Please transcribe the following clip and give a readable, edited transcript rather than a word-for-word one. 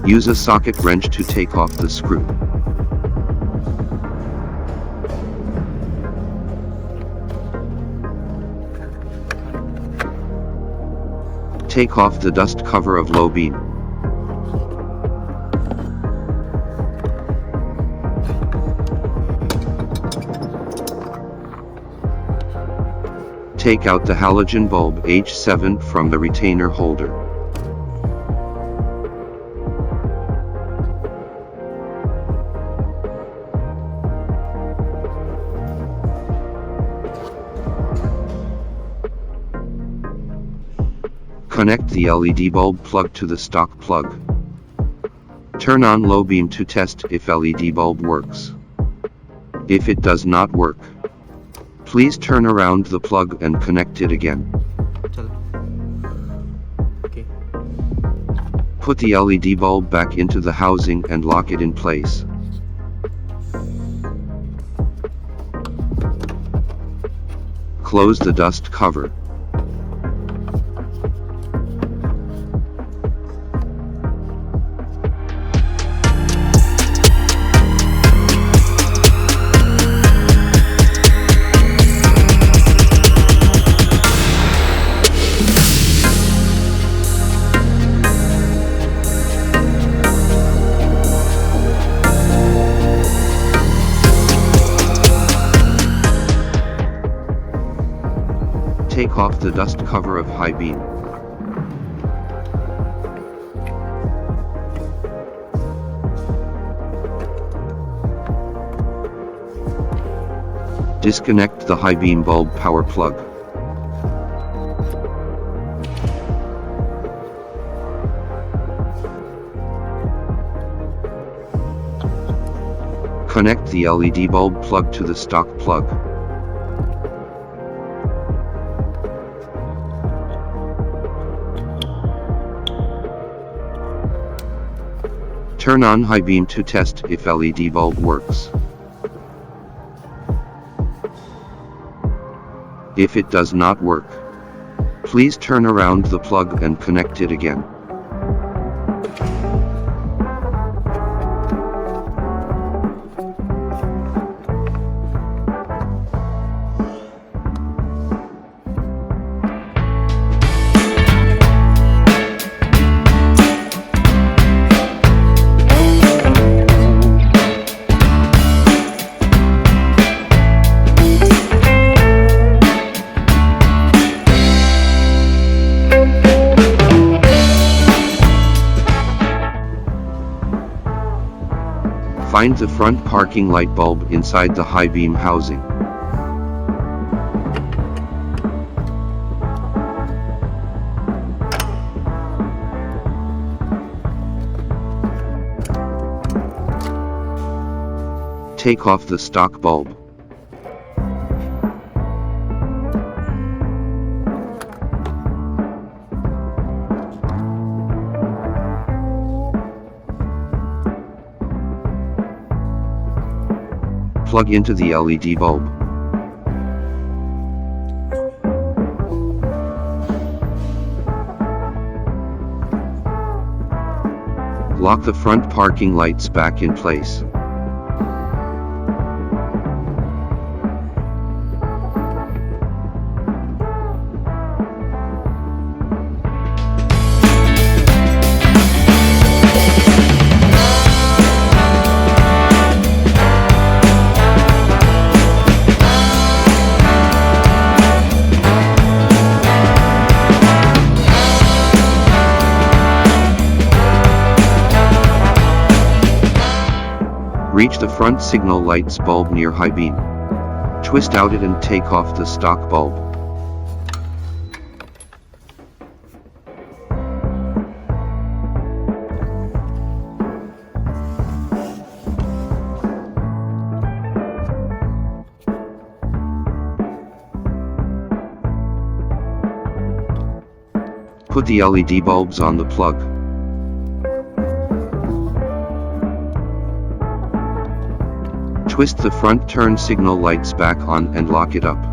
Use a socket wrench to take off the screw. Take off the dust cover of low beam. Take out the halogen bulb H7 from the retainer holder. Connect the LED bulb plug to the stock plug. Turn on low beam to test if LED bulb works. If it does not work, please turn around the plug and connect it again. Okay. Put the LED bulb back into the housing and lock it in place. Close the dust cover. Take off the dust cover of high beam. Disconnect the high beam bulb power plug. Connect the LED bulb plug to the stock plug. Turn on high beam to test if LED bulb works. If it does not work, please turn around the plug and connect it again. Find the front parking light bulb inside the high beam housing. Take off the stock bulb. Plug into the LED bulb. Lock the front parking lights back in place. Reach the front signal lights bulb near high beam. Twist out it and take off the stock bulb. Put the LED bulbs on the plug. Twist the front turn signal lights back on and lock it up.